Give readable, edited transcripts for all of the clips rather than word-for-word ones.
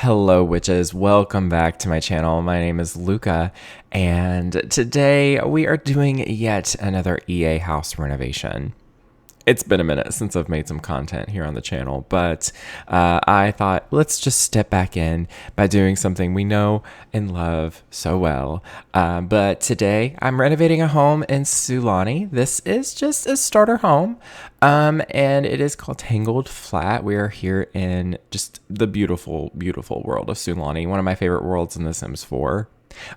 Hello, witches. Welcome back to my channel. My name is Lucca, and today we are doing yet another EA house renovation. It's been a minute since I've made some content here on the channel, but I thought let's just step back in by doing something we know and love so well. But today I'm renovating a home in Sulani. This is just a starter home, and it is called Tangled Flat. We are here in just the beautiful, beautiful world of Sulani, one of my favorite worlds in The Sims 4.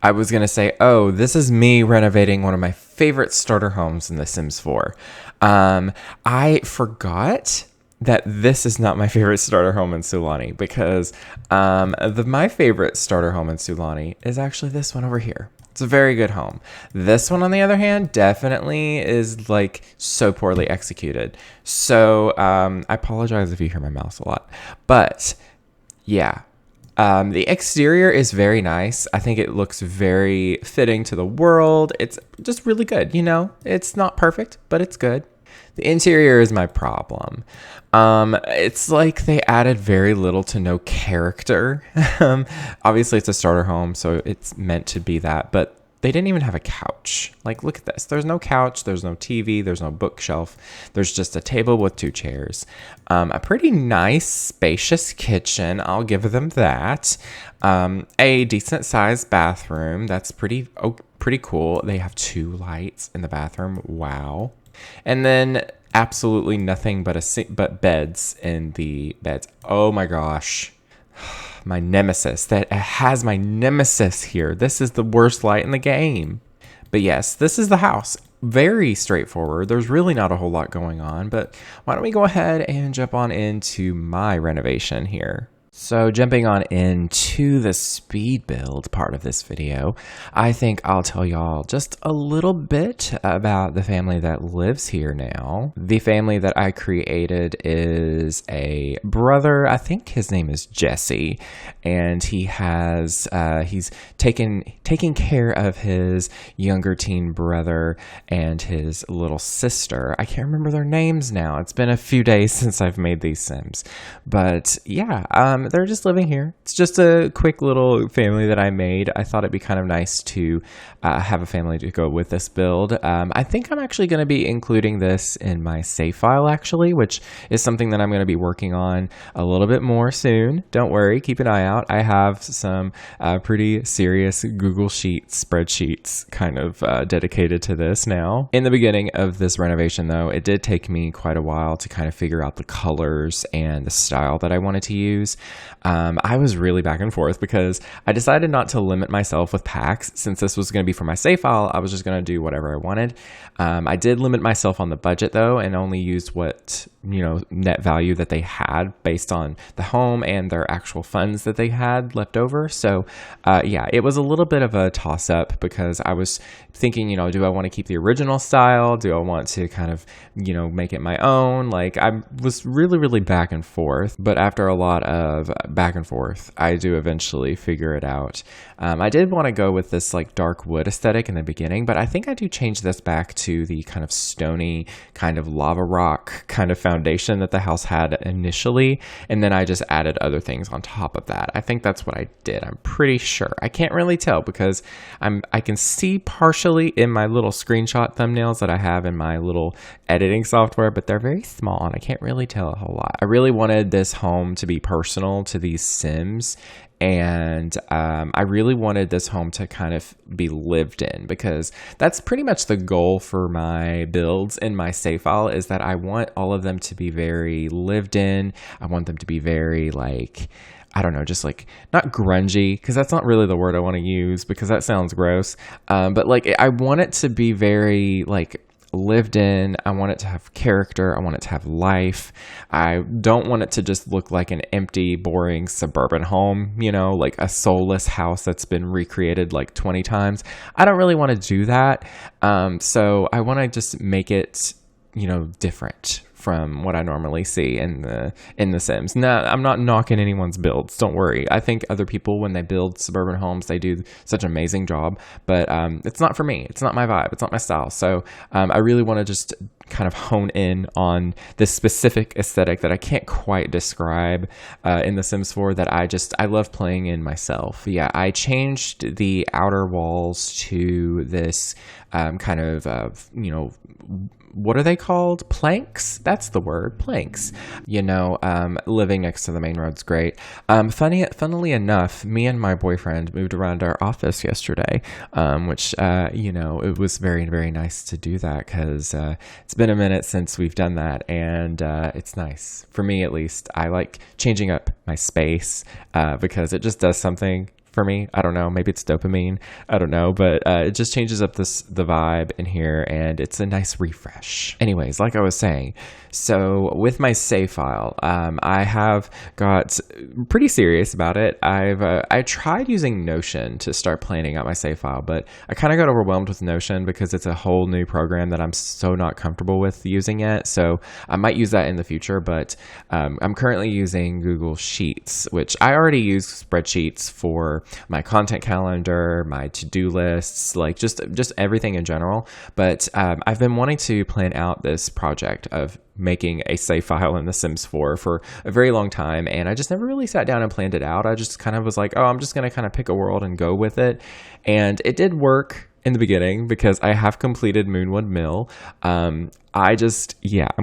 I was going to say, oh, this is me renovating one of my favorite starter homes in The Sims 4. I forgot that this is not my favorite starter home in Sulani because my favorite starter home in Sulani is actually this one over here. It's a very good home. This one, on the other hand, definitely is like so poorly executed. So I apologize if you hear my mouse a lot, but yeah. The exterior is very nice. I think it looks very fitting to the world. It's just really good, you know? It's not perfect, but it's good. The interior is my problem. It's like they added very little to no character. Obviously, it's a starter home, so it's meant to be that, but they didn't even have a couch. Like, look at this. There's no couch. There's no TV. There's no bookshelf. There's just a table with two chairs. A pretty nice, spacious kitchen. I'll give them that. A decent sized bathroom. That's pretty cool. They have two lights in the bathroom. Wow. And then absolutely nothing but beds in the beds. Oh my gosh. My nemesis. That has my nemesis here. This is the worst light in the game. But yes, this is the house. Very straightforward. There's really not a whole lot going on, but why don't we go ahead and jump on into my renovation here. So jumping on into the speed build part of this video, I think I'll tell y'all just a little bit about the family that lives here now. The family that I created is a brother. I think his name is Jesse, and he has he's taking care of his younger teen brother and his little sister. I can't remember their names now. It's been a few days since I've made these Sims, but yeah, they're just living here. It's just a quick little family that I made. I thought it'd be kind of nice to have a family to go with this build. I think I'm actually going to be including this in my save file, actually, which is something that I'm going to be working on a little bit more soon. Don't worry, keep an eye out. I have some pretty serious Google Sheets spreadsheets kind of dedicated to this now. In the beginning of this renovation, though, it did take me quite a while to kind of figure out the colors and the style that I wanted to use. I was really back and forth because I decided not to limit myself with packs. Since this was going to be for my save file, I was just going to do whatever I wanted. I did limit myself on the budget, though, and only used what, net value that they had based on the home and their actual funds that they had left over. So, yeah, it was a little bit of a toss-up because I was thinking, do I want to keep the original style? Do I want to kind of, make it my own? Like, I was really, really back and forth. But after a lot of back and forth, I do eventually figure it out. I did want to go with this like dark wood aesthetic in the beginning, but I think I do change this back to the kind of stony, kind of lava rock kind of foundation that the house had initially, and then I just added other things on top of that. I think that's what I did. I'm pretty sure. I can't really tell because I can see partially in my little screenshot thumbnails that I have in my little editing software, but they're very small and I can't really tell a whole lot. I really wanted this home to be personal to these Sims, and I really wanted this home to kind of be lived in because that's pretty much the goal for my builds in my save file, is that I want all of them to be very lived in. I want them to be very like, I don't know, just like not grungy, because that's not really the word I want to use because that sounds gross. But like I want it to be very like lived in. I want it to have character. I want it to have life. I don't want it to just look like an empty, boring suburban home, like a soulless house that's been recreated like 20 times. I don't really want to do that. So I want to just make it different from what I normally see in the Sims. No, I'm not knocking anyone's builds. Don't worry. I think other people, when they build suburban homes, they do such an amazing job. But it's not for me. It's not my vibe. It's not my style. So I really want to just kind of hone in on this specific aesthetic that I can't quite describe in The Sims 4 that I love playing in myself. Yeah, I changed the outer walls to this kind of what are they called? Planks? That's the word, planks. Living next to the main road's great. Funnily enough, me and my boyfriend moved around our office yesterday, which, it was very, very nice to do that because it's been a minute since we've done that, and it's nice. For me, at least, I like changing up my space because it just does something for me. I don't know. Maybe it's dopamine. I don't know. But it just changes up the vibe in here, and it's a nice refresh. Anyways, like I was saying, so with my save file, I have got pretty serious about it. I tried using Notion to start planning out my save file, but I kind of got overwhelmed with Notion because it's a whole new program that I'm so not comfortable with using yet. So I might use that in the future, but I'm currently using Google Sheets, which I already use spreadsheets for my content calendar, my to-do lists, like just everything in general. But I've been wanting to plan out this project of making a save file in The Sims 4 for a very long time, and I just never really sat down and planned it out. I just kind of was like, oh, I'm just going to kind of pick a world and go with it. And it did work in the beginning because I have completed Moonwood Mill. I'm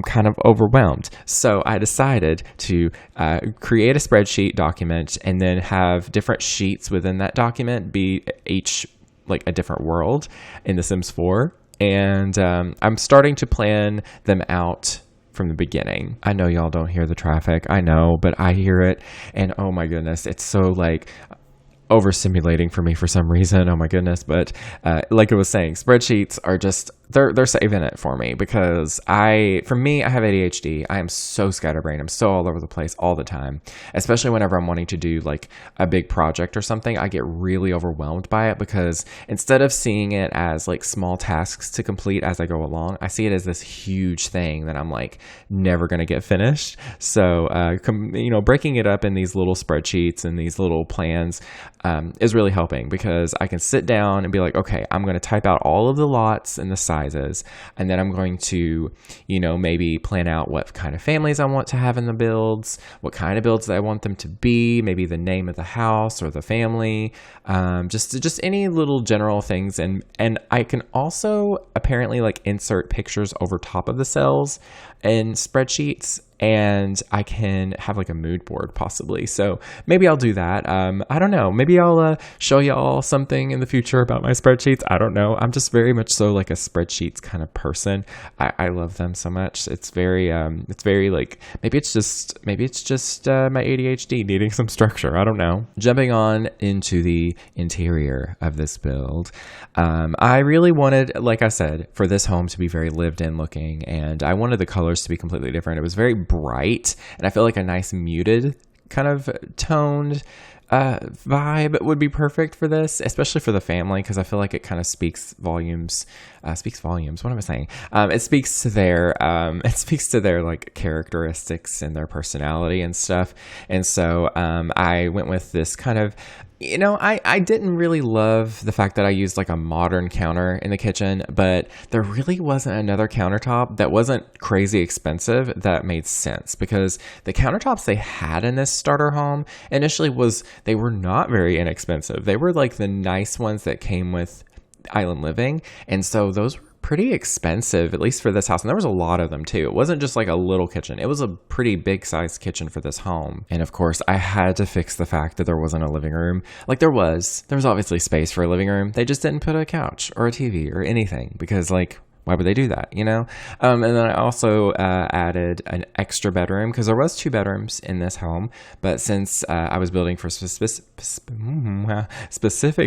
kind of overwhelmed. So I decided to create a spreadsheet document and then have different sheets within that document be each like a different world in The Sims 4. And I'm starting to plan them out from the beginning. I know y'all don't hear the traffic. I know, but I hear it. And oh my goodness, it's so like overstimulating for me for some reason. Oh my goodness. But like I was saying, spreadsheets are just, they're saving it for me because I have ADHD. I am so scatterbrained. I'm so all over the place all the time, especially whenever I'm wanting to do like a big project or something. I get really overwhelmed by it because instead of seeing it as like small tasks to complete as I go along, I see it as this huge thing that I'm like never going to get finished. So, breaking it up in these little spreadsheets and these little plans is really helping because I can sit down and be like, okay, I'm going to type out all of the lots and the sizes, and then I'm going to, maybe plan out what kind of families I want to have in the builds, what kind of builds I want them to be, maybe the name of the house or the family, just any little general things. And I can also apparently like insert pictures over top of the cells in spreadsheets, and I can have like a mood board possibly. So maybe I'll do that. I don't know. Maybe I'll show y'all something in the future about my spreadsheets. I don't know. I'm just very much so like a spreadsheets kind of person. I love them so much. It's very like, maybe it's just my ADHD needing some structure. I don't know. Jumping on into the interior of this build. I really wanted, like I said, for this home to be very lived in looking, and I wanted the colors to be completely different. It was very bright, and I feel like a nice muted kind of toned vibe would be perfect for this, especially for the family, because I feel like it kind of speaks volumes. What am I saying? It speaks to their like characteristics and their personality and stuff. And so I went with this kind of, I didn't really love the fact that I used like a modern counter in the kitchen, but there really wasn't another countertop that wasn't crazy expensive that made sense, because the countertops they had in this starter home initially they were not very inexpensive. They were like the nice ones that came with Island Living, and so those were pretty expensive, at least for this house. And there was a lot of them too. It wasn't just like a little kitchen. It was a pretty big sized kitchen for this home. And of course, I had to fix the fact that there wasn't a living room. Like there was obviously space for a living room. They just didn't put a couch or a TV or anything because like, why would they do that, And then I also added an extra bedroom because there was 2 bedrooms in this home. But since I was building for specific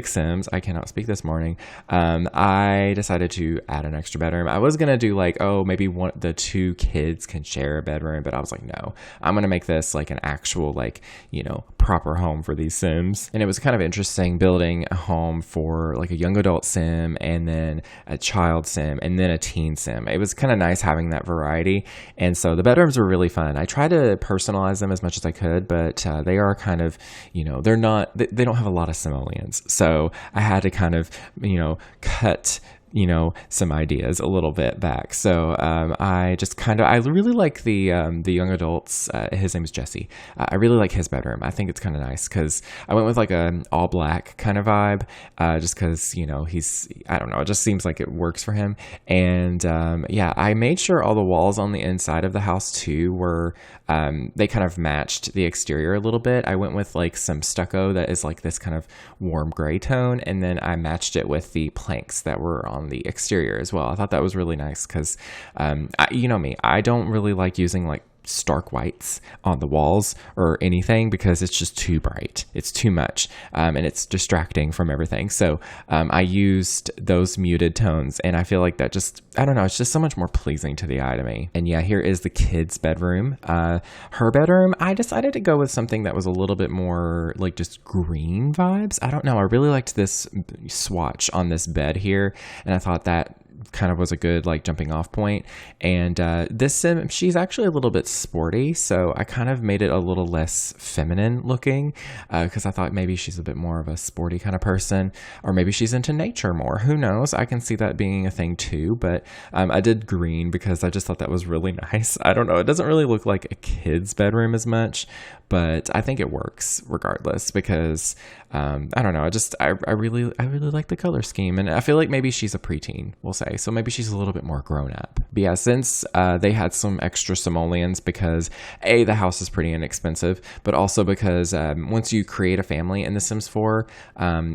Sims, I cannot speak this morning, I decided to add an extra bedroom. I was going to do like, maybe the 2 kids can share a bedroom. But I was like, no, I'm going to make this like an actual like, proper home for these Sims. And it was kind of interesting building a home for like a young adult Sim and then a child Sim. And then then a teen sim. It was kind of nice having that variety. And so the bedrooms were really fun. I tried to personalize them as much as I could, but they are kind of, they're not, they don't have a lot of simoleons. So I had to kind of, cut some ideas a little bit back. So I really like the young adults. His name is Jesse. I really like his bedroom. I think it's kind of nice because I went with like a all black kind of vibe, just because I don't know, it just seems like it works for him. And I made sure all the walls on the inside of the house too were they kind of matched the exterior a little bit. I went with like some stucco that is like this kind of warm gray tone, and then I matched it with the planks that were on the exterior as well. I thought that was really nice because, you know me, I don't really like using like stark whites on the walls or anything because it's just too bright. It's too much, and it's distracting from everything. So I used those muted tones, and I feel like that just, I don't know, it's just so much more pleasing to the eye to me. And yeah, here is the kid's bedroom. Her bedroom, I decided to go with something that was a little bit more like just green vibes. I don't know. I really liked this swatch on this bed here, and I thought that kind of was a good like jumping off point. And this sim, she's actually a little bit sporty, so I kind of made it a little less feminine looking because I thought maybe she's a bit more of a sporty kind of person, or maybe she's into nature more. Who knows? I can see that being a thing too, but I did green because I just thought that was really nice. I don't know, it doesn't really look like a kid's bedroom as much, but I think it works regardless because I don't know, I really like the color scheme, and I feel like maybe she's a preteen, we'll say, so maybe she's a little bit more grown up. But yeah, since they had some extra simoleons because the house is pretty inexpensive, but also because once you create a family in The Sims 4,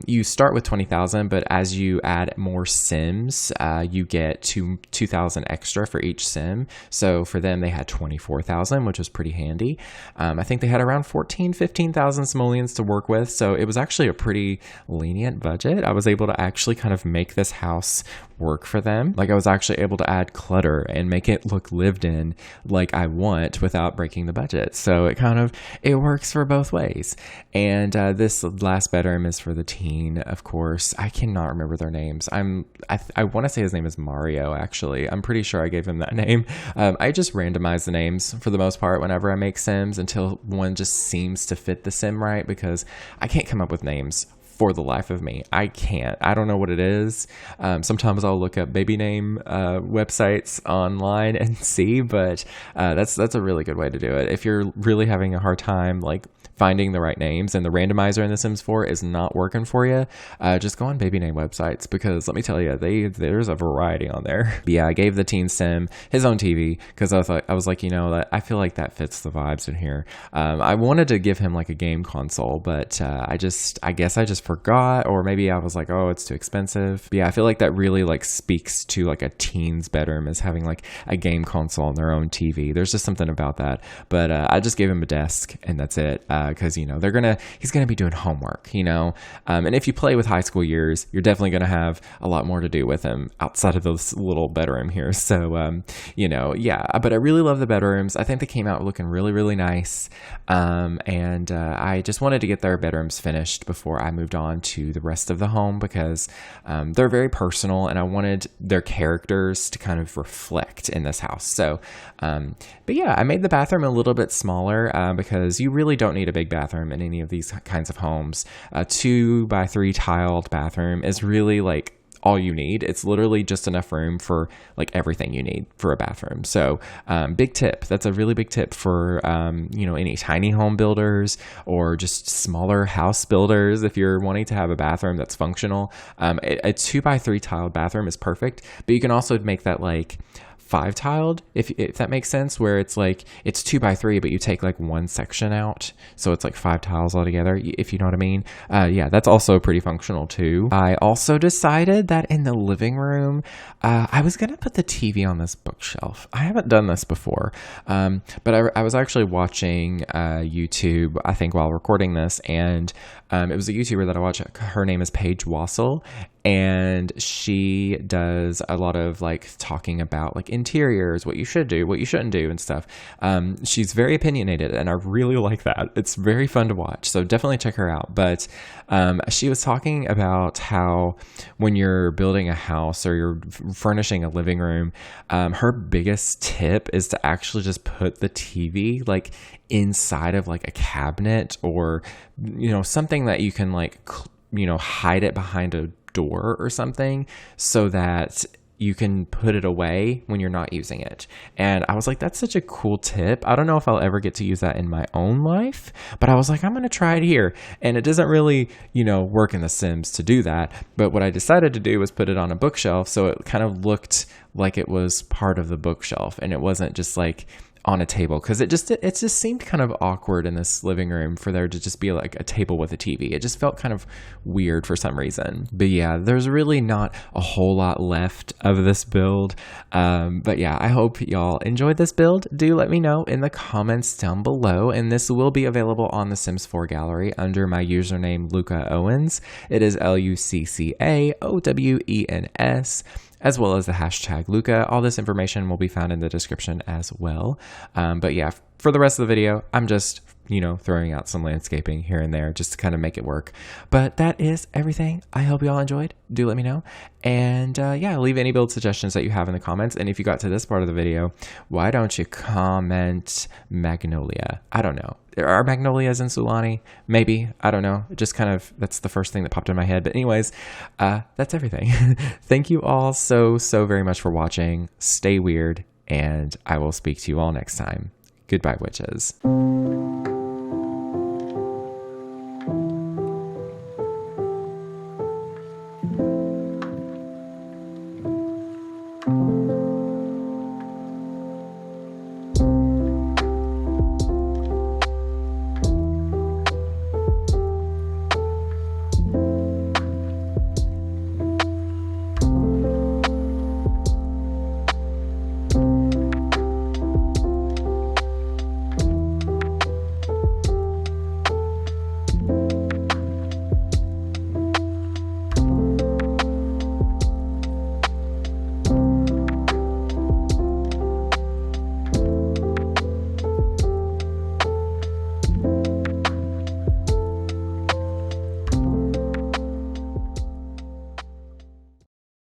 you start with 20,000, but as you add more Sims, you get 2,000 extra for each Sim. So for them, they had 24,000, which was pretty handy. I think they had around 15,000 simoleons to work with, so it was actually a pretty lenient budget. I was able to actually kind of make this house work for them. Like, I was actually able to add clutter and make it look lived in like I want without breaking the budget. So it works for both ways. And this last bedroom is for the teen, of course. I cannot remember their names. I want to say his name is Mario, actually. I'm pretty sure I gave him that name. I just randomize the names for the most part whenever I make Sims until one just seems to fit the Sim right, because I can't come up with names for the life of me. I can't. I don't know what it is. Sometimes I'll look up baby name websites online and see, but that's a really good way to do it. If you're really having a hard time like finding the right names and the randomizer in The Sims 4 is not working for you, just go on baby name websites, because let me tell you, there's a variety on there. But yeah, I gave the teen sim his own TV because I was like, I feel like that fits the vibes in here. I wanted to give him like a game console, but I guess I just forgot, or maybe I was like, oh, it's too expensive. But yeah, I feel like that really like speaks to like a teen's bedroom, is having like a game console on their own TV. There's just something about that. But I just gave him a desk, and that's it. Because he's gonna be doing homework, and if you play with high school years, you're definitely gonna have a lot more to do with him outside of this little bedroom here. So but I really love the bedrooms. I think they came out looking really, really nice, and I just wanted to get their bedrooms finished before I moved on to the rest of the home, because they're very personal, and I wanted their characters to kind of reflect in this house. So but yeah, I made the bathroom a little bit smaller because you really don't need a big bathroom in any of these kinds of homes. A 2x3 tiled bathroom is really like all you need. It's literally just enough room for like everything you need for a bathroom. So big tip. That's a really big tip for any tiny home builders or just smaller house builders. If you're wanting to have a bathroom that's functional, a 2x3 tiled bathroom is perfect. But you can also make that like 5 tiled, if that makes sense, where it's like it's 2x3, but you take like one section out, so it's like 5 tiles altogether, if you know what I mean. Yeah, that's also pretty functional too. I also decided that in the living room, I was gonna put the TV on this bookshelf. I haven't done this before, but I was actually watching YouTube, I think, while recording this, and it was a YouTuber that I watch. Her name is Paige Wassel, and she does a lot of like talking about like interiors, what you should do, what you shouldn't do, and stuff. She's very opinionated, and I really like that. It's very fun to watch, so definitely check her out. But she was talking about how when you're building a house or you're furnishing a living room, her biggest tip is to actually just put the TV like inside of like a cabinet, or something that you can like hide it behind a door or something, so that you can put it away when you're not using it. And I was like, that's such a cool tip. I don't know if I'll ever get to use that in my own life, but I was like, I'm going to try it here. And it doesn't really, work in The Sims to do that. But what I decided to do was put it on a bookshelf, so it kind of looked like it was part of the bookshelf, and it wasn't just like on a table, because it just seemed kind of awkward in this living room for there to just be like a table with a TV. It just felt kind of weird for some reason. But yeah, there's really not a whole lot left of this build. But yeah, I hope y'all enjoyed this build. Do let me know in the comments down below, and this will be available on the Sims 4 gallery under my username Lucca Owens. It is LuccaOwens, as well as the hashtag Lucca. All this information will be found in the description as well. But yeah, for the rest of the video, I'm just, throwing out some landscaping here and there just to kind of make it work. But that is everything. I hope you all enjoyed. Do let me know. And yeah, leave any build suggestions that you have in the comments. And if you got to this part of the video, why don't you comment Magnolia? I don't know. Are magnolias in Sulani? Maybe. I don't know. Just kind of, that's the first thing that popped in my head. But anyways, that's everything. Thank you all so very much for watching. Stay weird, and I will speak to you all next time. Goodbye, witches.